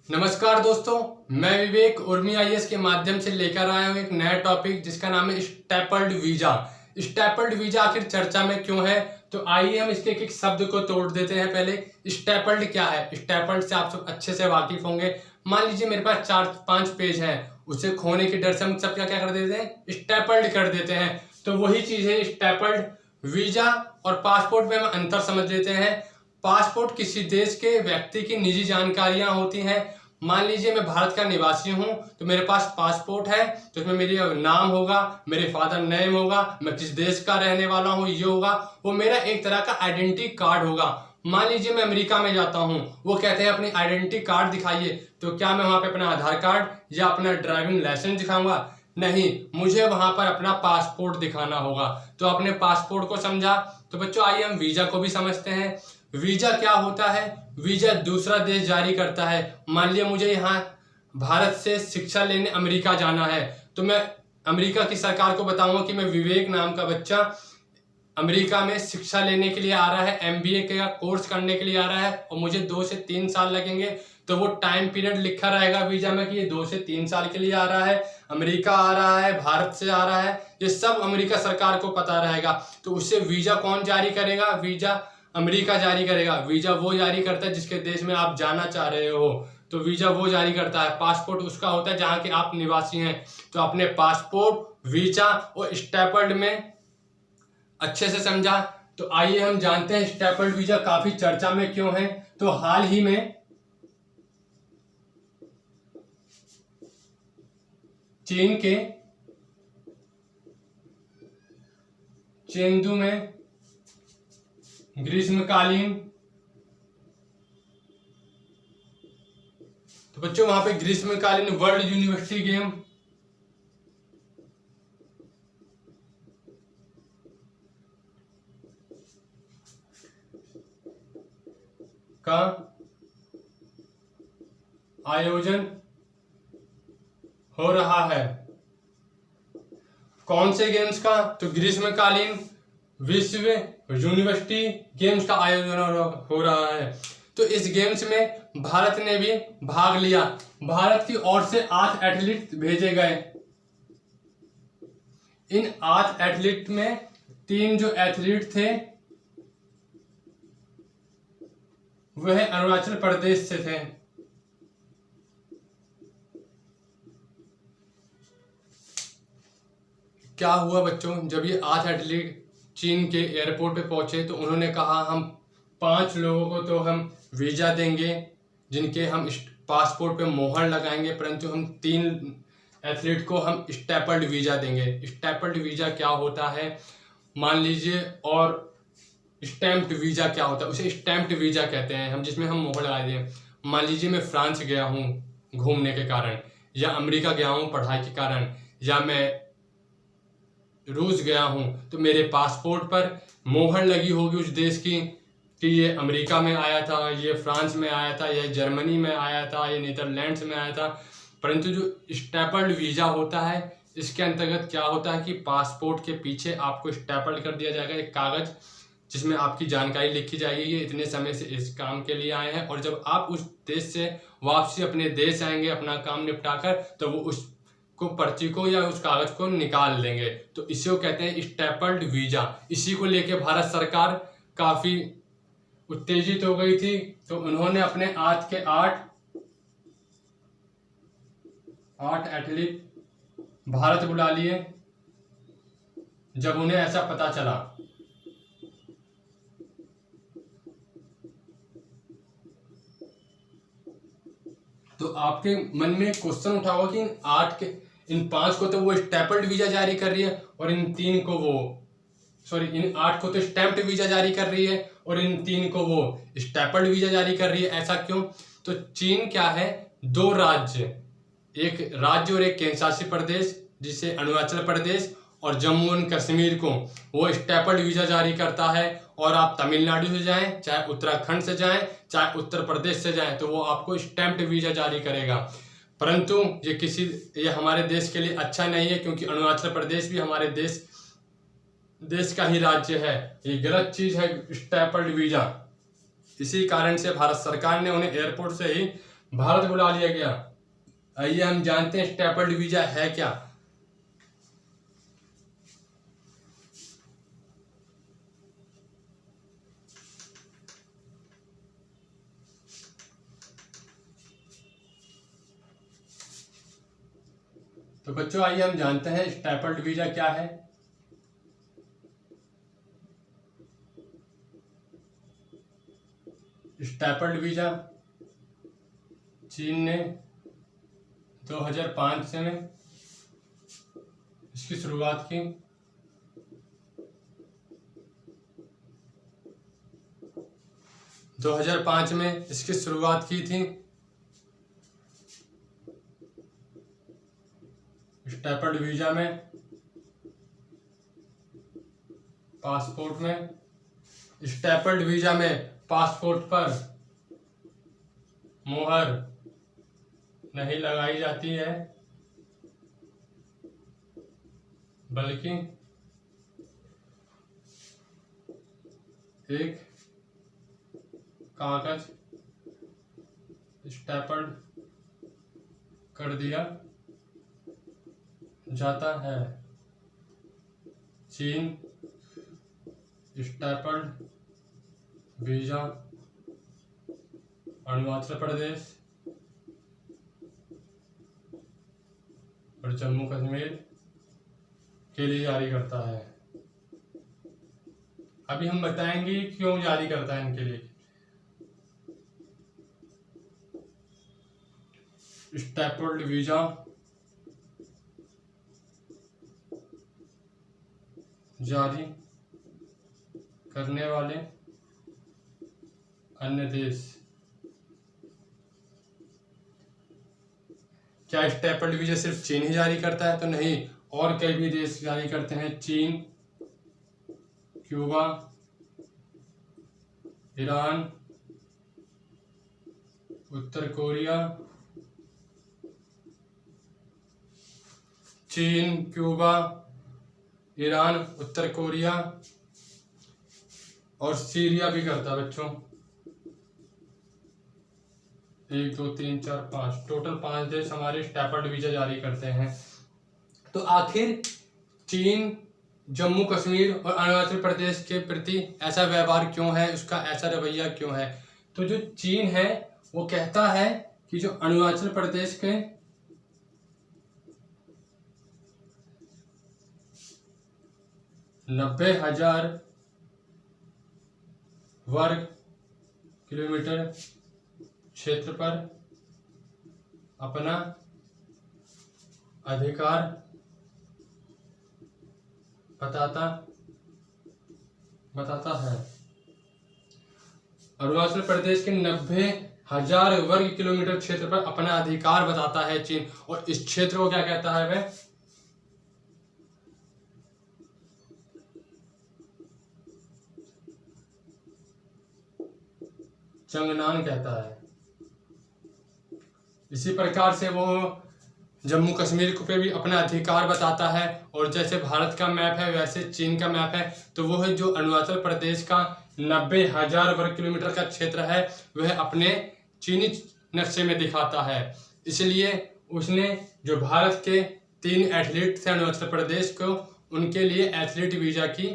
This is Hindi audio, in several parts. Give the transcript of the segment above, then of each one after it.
नमस्कार दोस्तों, मैं विवेक उर्मी आईएएस के माध्यम से लेकर आया हूँ एक नया टॉपिक जिसका नाम है स्टेपल्ड वीजा। स्टेपल्ड वीजा आखिर चर्चा में क्यों है, तो आइए हम इसके एक शब्द को तोड़ देते हैं। पहले स्टेपल्ड क्या है। स्टेपल्ड से आप सब अच्छे से वाकिफ होंगे। मान लीजिए मेरे पास 4-5 पेज है, उसे खोने के डर से हम सब क्या क्या कर देते हैं, स्टेपल्ड कर देते हैं। तो वही चीज है स्टेपल्ड वीजा और पासपोर्ट में हम अंतर समझ लेते हैं। पासपोर्ट किसी देश के व्यक्ति की निजी जानकारियां होती हैं। मान लीजिए मैं भारत का निवासी हूं, तो मेरे पास पासपोर्ट है, तो उसमें मेरी नाम होगा, मेरे फादर नेम होगा, मैं किस देश का रहने वाला हूं ये होगा, वो मेरा एक तरह का आइडेंटिटी कार्ड होगा। मान लीजिए मैं अमेरिका में जाता हूं, वो कहते हैं अपनी आइडेंटिटी कार्ड दिखाइए, तो क्या मैं वहां पे अपना आधार कार्ड या अपना ड्राइविंग लाइसेंस दिखाऊंगा? नहीं, मुझे वहां पर अपना पासपोर्ट दिखाना होगा। तो अपने पासपोर्ट को समझा, तो बच्चों आइए हम वीजा को भी समझते हैं। वीजा क्या होता है? वीजा दूसरा देश जारी करता है। मान लिया मुझे यहाँ भारत से शिक्षा लेने अमेरिका जाना है, तो मैं अमेरिका की सरकार को बताऊंगा कि मैं विवेक नाम का बच्चा अमेरिका में शिक्षा लेने के लिए आ रहा है, एमबीए का कोर्स करने के लिए आ रहा है और मुझे 2 से 3 साल लगेंगे। तो वो टाइम पीरियड लिखा रहेगा वीजा में कि ये 2 से 3 साल के लिए आ रहा है, अमेरिका आ रहा है, भारत से आ रहा है, ये सब अमेरिका सरकार को पता रहेगा। तो उससे वीजा कौन जारी करेगा? वीजा अमेरिका जारी करेगा। वीजा वो जारी करता है जिसके देश में आप जाना चाह रहे हो, तो वीजा वो जारी करता है। पासपोर्ट उसका होता है जहां के आप निवासी हैं। तो अपने पासपोर्ट, वीजा और स्टेपल्ड में अच्छे से समझा। तो आइए हम जानते हैं स्टेपल्ड वीजा काफी चर्चा में क्यों है। तो हाल ही में चीन के चेंगडू में ग्रीष्मकालीन, तो बच्चों वहां पे ग्रीष्मकालीन वर्ल्ड यूनिवर्सिटी गेम का आयोजन हो रहा है। कौन से गेम्स का? तो ग्रीष्मकालीन विश्व यूनिवर्सिटी गेम्स का आयोजन हो रहा है। तो इस गेम्स में भारत ने भी भाग लिया। भारत की ओर से 8 एथलीट भेजे गए। इन 8 एथलीट में 3 जो एथलीट थे वह अरुणाचल प्रदेश से थे। क्या हुआ बच्चों, जब ये 8 एथलीट चीन के एयरपोर्ट पे पहुंचे तो उन्होंने कहा हम 5 लोगों को तो हम वीजा देंगे जिनके हम पासपोर्ट पे मोहर लगाएंगे, परंतु हम 3 एथलीट को हम स्टेपल्ड वीजा देंगे। स्टेपल्ड वीजा क्या होता है मान लीजिए, और स्टैम्प्ड वीजा क्या होता है, उसे स्टैम्प्ड वीजा कहते हैं हम, जिसमें हम मोहर लगा दें। मान लीजिए मैं फ्रांस गया हूँ घूमने के कारण, या अमेरिका गया हूँ पढ़ाई के कारण, या मैं रूस गया हूं, तो मेरे पासपोर्ट पर मोहर लगी होगी उस देश की कि ये अमेरिका में आया था, ये फ्रांस में आया था, ये जर्मनी में आया था, ये नीदरलैंड्स में आया था। परंतु जो स्टेपल्ड वीजा होता है इसके अंतर्गत क्या होता है कि पासपोर्ट के पीछे आपको स्टेपल्ड कर दिया जाएगा एक कागज, जिसमें आपकी जानकारी लिखी जाएगी ये इतने समय से इस काम के लिए आए हैं, और जब आप उस देश से वापसी अपने देश आएंगे अपना काम निपटाकर, तो वो उस को पर्ची को या उस कागज को निकाल देंगे। तो इसे वो कहते हैं स्टेपल्ड वीजा। इसी को लेके भारत सरकार काफी उत्तेजित हो गई थी, तो उन्होंने अपने 8 के 8 एथलीट भारत बुला लिए जब उन्हें ऐसा पता चला। तो आपके मन में क्वेश्चन उठा होगा कि इन 5 को तो वो स्टेपल्ड वीजा जारी कर रही है और इन 3 को वो इन 8 को तो स्टैम्प्ड वीजा जारी कर रही है और इन 3 को वो स्टेपल्ड वीजा जारी कर रही है, ऐसा क्यों? तो चीन क्या है, 2 राज्य, एक राज्य और एक केंद्रशासित प्रदेश जिसे अरुणाचल प्रदेश और जम्मू एंड कश्मीर को वो स्टेपल्ड वीजा जारी करता है। और आप तमिलनाडु से जाएं, चाहे उत्तराखंड से जाएं, चाहे उत्तर प्रदेश से जाएं, तो वो आपको स्टैम्प्ड वीजा जारी करेगा। परंतु ये हमारे देश के लिए अच्छा नहीं है, क्योंकि अरुणाचल प्रदेश भी हमारे देश का ही राज्य है। ये गलत चीज है स्टेपल्ड वीजा। इसी कारण से भारत सरकार ने उन्हें एयरपोर्ट से ही भारत बुला लिया गया। आइए हम जानते हैं स्टेपल्ड वीजा है क्या। तो बच्चों आइए हम जानते हैं स्टेपल्ड वीजा क्या है। स्टेपल्ड वीजा चीन ने 2005 से में इसकी शुरुआत की। दो 2005 में इसकी शुरुआत की थी। स्टेपल्ड वीजा में पासपोर्ट में स्टेपल्ड वीजा में पासपोर्ट पर मोहर नहीं लगाई जाती है, बल्कि एक कागज स्टेपल्ड कर दिया जाता है। चीन स्टेपल्ड वीजा अरुणाचल प्रदेश और जम्मू कश्मीर के लिए जारी करता है। अभी हम बताएंगे क्यों जारी करता है इनके लिए। स्टेपल्ड वीजा जारी करने वाले अन्य देश। क्या स्टेपल्ड वीजा सिर्फ चीन ही जारी करता है? तो नहीं, और कई भी देश जारी करते हैं। चीन, क्यूबा, ईरान, उत्तर कोरिया, चीन, क्यूबा, ईरान, उत्तर कोरिया और सीरिया भी करता है बच्चों। 1 2 3 4 5 टोटल 5 देश हमारे स्टेपल्ड वीजा जारी करते हैं। तो आखिर चीन जम्मू कश्मीर और अरुणाचल प्रदेश के प्रति ऐसा व्यवहार क्यों है, उसका ऐसा रवैया क्यों है? तो जो चीन है वो कहता है कि जो अरुणाचल प्रदेश के 90,000 वर्ग किलोमीटर क्षेत्र पर अपना अधिकार बताता है। अरुणाचल प्रदेश के 90,000 वर्ग किलोमीटर क्षेत्र पर अपना अधिकार बताता है चीन, और इस क्षेत्र को क्या कहता है वह? चंगनान कहता है। इसी प्रकार से वो जम्मू कश्मीर को पे भी अपना अधिकार बताता है, और जैसे भारत का मैप है वैसे चीन का मैप है। तो वो है जो अरुणाचल प्रदेश का 90,000 वर्ग किलोमीटर का क्षेत्र है वह अपने चीनी नक्शे में दिखाता है। इसलिए उसने जो भारत के 3 एथलीट थे अरुणाचल प्रदेश को, उनके लिए एथलीट वीजा की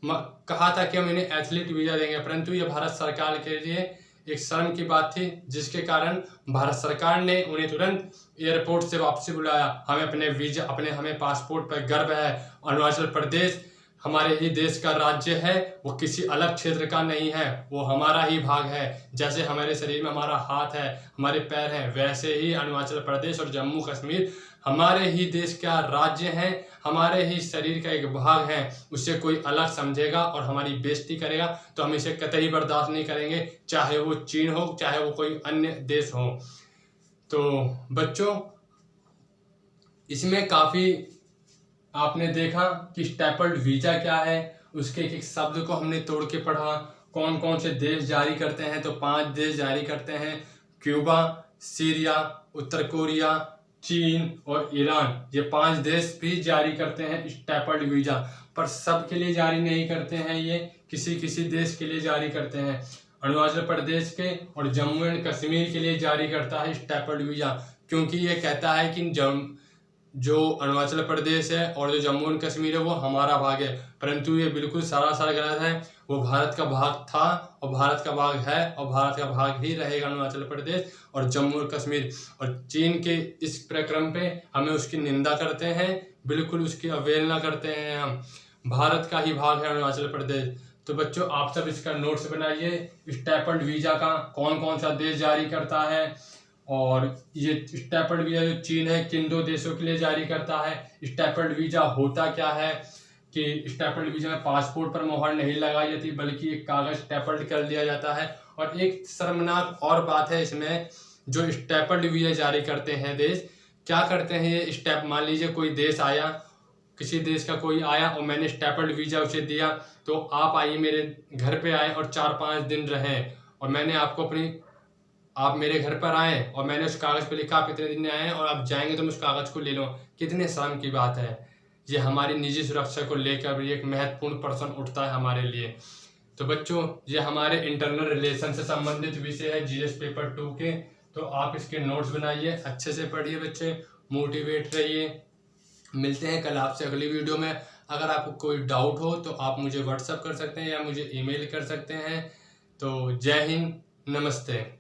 कहा था कि हम इन्हें एथलीट वीजा देंगे, परंतु ये भारत सरकार के लिए एक शर्म की बात थी, जिसके कारण भारत सरकार ने उन्हें तुरंत एयरपोर्ट से वापसी बुलाया। हमें अपने वीजा हमें पासपोर्ट पर गर्व है। अरुणाचल प्रदेश हमारे ही देश का राज्य है, वो किसी अलग क्षेत्र का नहीं है, वो हमारा ही भाग है। जैसे हमारे शरीर में हमारा हाथ है, हमारे पैर हैं, वैसे ही अरुणाचल प्रदेश और जम्मू कश्मीर हमारे ही देश का राज्य है, हमारे ही शरीर का एक भाग है। उससे कोई अलग समझेगा और हमारी बेइज्जती करेगा तो हम इसे कतई बर्दाश्त नहीं करेंगे, चाहे वो चीन हो, चाहे वो कोई अन्य देश हो। तो बच्चों, इसमें काफ़ी आपने देखा कि स्टेपल्ड वीजा क्या है, उसके एक एक शब्द को हमने तोड़ के पढ़ा। कौन कौन से देश जारी करते हैं? तो 5 देश जारी करते हैं, क्यूबा, सीरिया, उत्तर कोरिया, चीन और ईरान। ये 5 देश भी जारी करते हैं स्टेपल्ड वीजा, पर सब के लिए जारी नहीं करते हैं, ये किसी किसी देश के लिए जारी करते हैं। अरुणाचल प्रदेश के और जम्मू एंड कश्मीर के लिए जारी करता है स्टेपल्ड वीज़ा, क्योंकि ये कहता है कि जो अरुणाचल प्रदेश है और जो जम्मू एंड कश्मीर है वो हमारा भाग है, परंतु ये बिल्कुल सरासर गलत है। वो भारत का भाग था और भारत का भाग है और भारत का भाग ही रहेगा अरुणाचल प्रदेश और जम्मू और कश्मीर। और चीन के इस प्रक्रम पे हमें उसकी निंदा करते हैं, बिल्कुल उसकी अवहेलना करते हैं। हम भारत का ही भाग है अरुणाचल प्रदेश। तो बच्चों आप सब इसका नोट्स बनाइए, स्टेपल्ड वीज़ा का कौन कौन सा देश जारी करता है, और ये स्टेपल्ड वीज़ा जो चीन है किन 2 देशों के लिए जारी करता है, स्टेपल्ड वीज़ा होता क्या है, कि स्टेपल्ड वीज़ा में पासपोर्ट पर मोहर नहीं लगाई जाती बल्कि एक कागज़ स्टेपल्ड कर दिया जाता है। और एक शर्मनाक और बात है इसमें, जो स्टेपल्ड वीज़ा जारी करते हैं देश क्या करते हैं, ये स्टेप मान लीजिए कोई देश आया, किसी देश का कोई आया और मैंने स्टेपल्ड वीज़ा उसे दिया, तो आप आइए मेरे घर पे आए और 4-5 दिन रहें, और मैंने आपको आप मेरे घर पर आए और मैंने उस कागज़ पे लिखा आप इतने दिन आए हैं और आप जाएंगे तो मैं उस कागज़ को ले लो। कितने शर्म की बात है। ये हमारी निजी सुरक्षा को लेकर एक महत्वपूर्ण प्रश्न उठता है हमारे लिए। तो बच्चों ये हमारे इंटरनल रिलेशन से संबंधित विषय है जीएस पेपर 2 के। तो आप इसके नोट्स बनाइए, अच्छे से पढ़िए बच्चे, मोटिवेट रहिए। मिलते हैं कल आपसे अगली वीडियो में। अगर आपको कोई डाउट हो तो आप मुझे व्हाट्सएप कर सकते हैं या मुझे ईमेल कर सकते हैं। तो जय हिंद, नमस्ते।